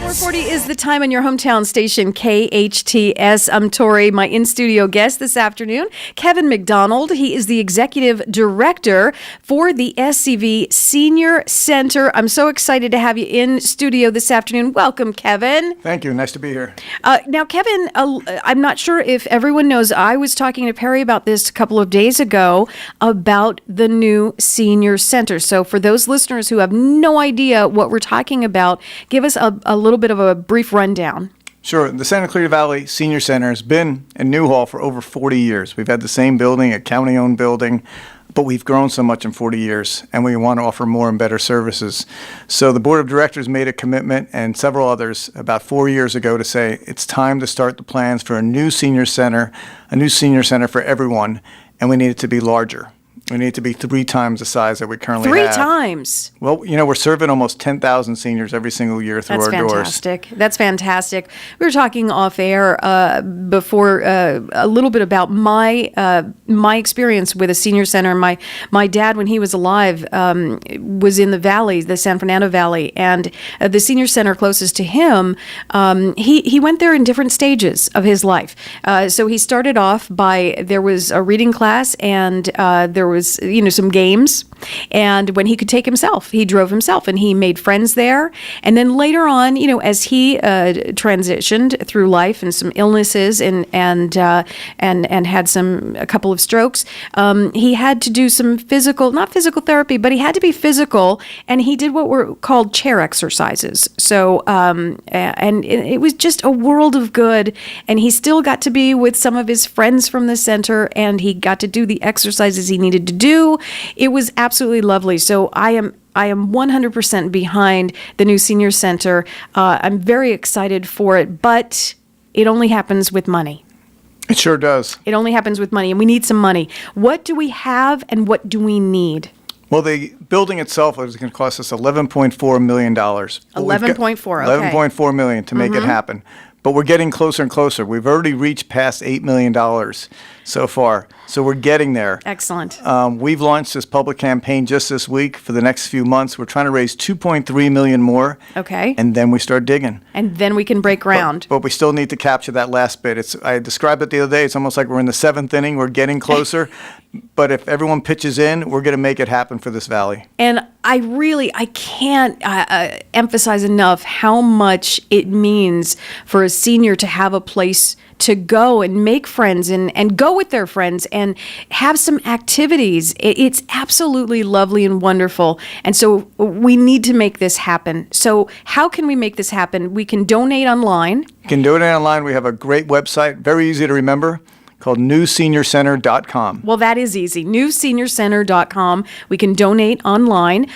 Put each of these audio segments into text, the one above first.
4:40 is the time on your hometown station, KHTS. I'm Tori, my in-studio guest this afternoon, Kevin MacDonald. He is the Executive Director for the SCV Senior Center. I'm so excited to have you in studio this afternoon. Welcome, Kevin. Thank you. Nice to be here. Now, Kevin, I'm not sure if everyone knows, I was talking to Perry about this a couple of days ago about the new Senior Center. So for those listeners who have no idea what we're talking about, give us a little bit of a brief rundown. Sure. The Santa Clarita Valley Senior Center has been in Newhall for over 40 years. We've had the same building, a county-owned building, but we've grown so much in 40 years, and we want to offer more and better services. So the Board of Directors made a commitment, and several others, about 4 years ago, to say it's time to start the plans for a new senior center for everyone, and we need it to be larger. We need it to be 3 times the size that we currently have. 3 times? Well, we're serving almost 10,000 seniors every single year through our doors. That's fantastic. That's fantastic. We were talking off air before a little bit about my experience with a senior center. My dad, when he was alive, was in the valley, the San Fernando Valley, and the senior center closest to him, he went there in different stages of his life. So he started off there was a reading class, and there was some games, and when he could take himself, he drove himself, and he made friends there. And then later on, as he transitioned through life and some illnesses and had a couple of strokes, he had to do some not physical therapy, but he had to be physical, and he did what were called chair exercises. So and it was just a world of good, and he still got to be with some of his friends from the center, and he got to do the exercises he needed to do. It was absolutely lovely. So I am 100% behind the new senior center. I'm very excited for it, but it only happens with money. It sure does. It only happens with money, and we need some money. What do we have, and what do we need? Well, the building itself is going to cost us $11.4 million. 11.4, okay. $11.4 million to make it happen. But we're getting closer and closer. We've already reached past $8 million so far. So we're getting there. Excellent. We've launched this public campaign just this week for the next few months. We're trying to raise $2.3 million more. Okay. And then we start digging. And then we can break ground. But we still need to capture that last bit. I described it the other day. It's almost like we're in the 7th inning. We're getting closer. But if everyone pitches in, we're going to make it happen for this valley. And I can't emphasize enough how much it means for a senior to have a place to go and make friends and go with their friends and have some activities. It's absolutely lovely and wonderful. And so we need to make this happen. So how can we make this happen? We can donate online. You can donate online. We have a great website, very easy to remember, called newseniorcenter.com. Well, that is easy. newseniorcenter.com. We can donate online.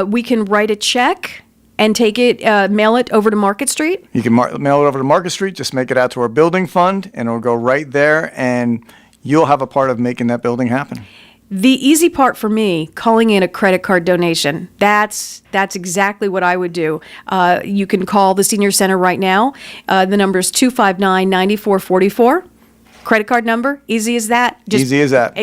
We can write a check and take it, mail it over to Market Street? You can mail it over to Market Street, just make it out to our building fund, and it'll go right there, and you'll have a part of making that building happen. The easy part for me, calling in a credit card donation, that's exactly what I would do. You can call the Senior Center right now. The number is 259-9444. Credit card number, easy as that. Easy as that.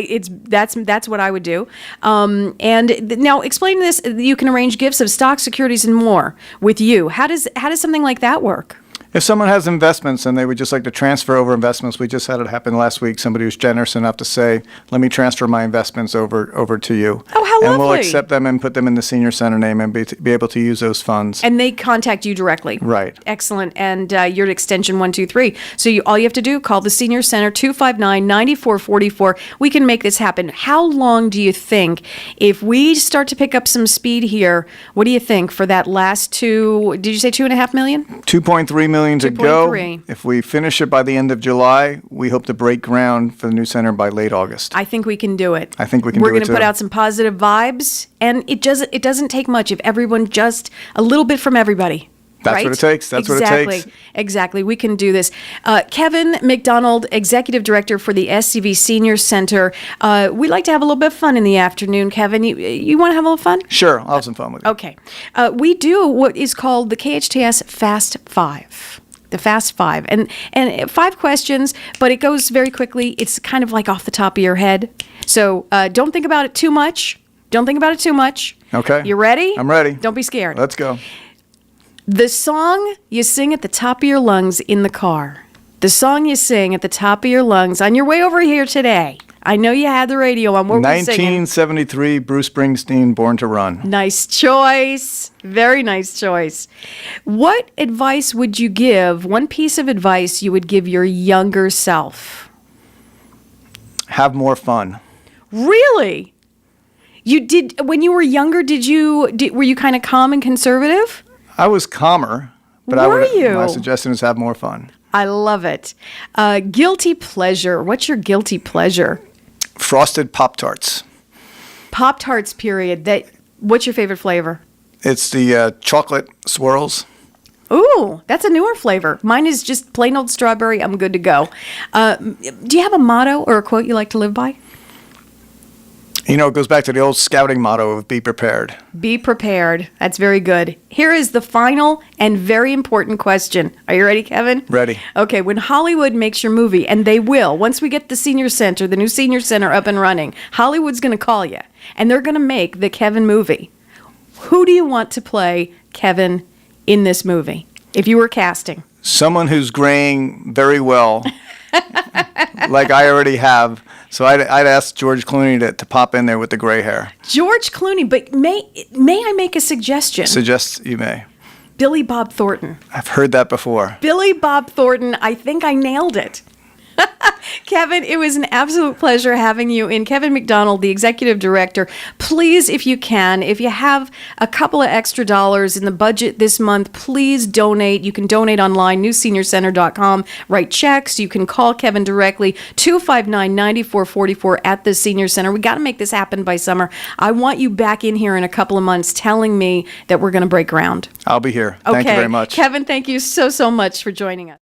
That's what I would do. And now explain this. You can arrange gifts of stock, securities, and more with you. How does something like that work? If someone has investments and they would just like to transfer over investments, we just had it happen last week. Somebody was generous enough to say, let me transfer my investments over to you. Oh, how lovely. And we'll accept them and put them in the Senior Center name and be able to use those funds. And they contact you directly. Right. Excellent. And you're at extension 123. So all you have to do, call the Senior Center, 259-9444. We can make this happen. How long do you think, if we start to pick up some speed here, what do you think for that last did you say $2.5 million? $2.3 million to go. 2.3. If we finish it by the end of July, we hope to break ground for the new center by late August. I think we can do it. I think we can We're do it going to put out some positive vibes, and it doesn't take much if everyone just a little bit from everybody. That's right? what it takes. That's what it takes. Exactly. We can do this. Kevin MacDonald, Executive Director for the SCV Senior Center. We like to have a little bit of fun in the afternoon. Kevin, you want to have a little fun? Sure. I'll have some fun with you. Okay. We do what is called the KHTS Fast Five. The Fast Five. And 5 questions, but it goes very quickly. It's kind of like off the top of your head. So don't think about it too much. Okay. You ready? I'm ready. Don't be scared. Let's go. The song you sing at the top of your lungs in the car. The song you sing at the top of your lungs on your way over here today. I know you had the radio on. What were we singing? 1973, Bruce Springsteen, Born to Run. Nice choice. Very nice choice. What advice would you give, one piece of advice you would give your younger self? Have more fun. Really? You did, when you were younger, were you kind of calm and conservative? I was calmer, but my suggestion is have more fun. I love it. Guilty pleasure. What's your guilty pleasure? Frosted Pop-Tarts. Pop-Tarts, period. What's your favorite flavor? It's the chocolate swirls. Ooh, that's a newer flavor. Mine is just plain old strawberry. I'm good to go. Do you have a motto or a quote you like to live by? You know, it goes back to the old scouting motto of be prepared. Be prepared. That's very good. Here is the final and very important question. Are you ready, Kevin? Ready. Okay, when Hollywood makes your movie, and they will, once we get the senior center, the new senior center up and running, Hollywood's going to call you, and they're going to make the Kevin movie. Who do you want to play Kevin in this movie, if you were casting? Someone who's graying very well, like I already have. So I'd ask George Clooney to pop in there with the gray hair. George Clooney, but may I make a suggestion? Suggest you may. Billy Bob Thornton. I've heard that before. Billy Bob Thornton, I think I nailed it. Kevin, it was an absolute pleasure having you in. Kevin MacDonald, the Executive Director. Please, if you can, if you have a couple of extra dollars in the budget this month, please donate. You can donate online, newseniorcenter.com. Write checks. You can call Kevin directly, 259-9444 at the Senior Center. We got to make this happen by summer. I want you back in here in a couple of months telling me that we're going to break ground. I'll be here. Okay. Thank you very much. Kevin, thank you so much for joining us.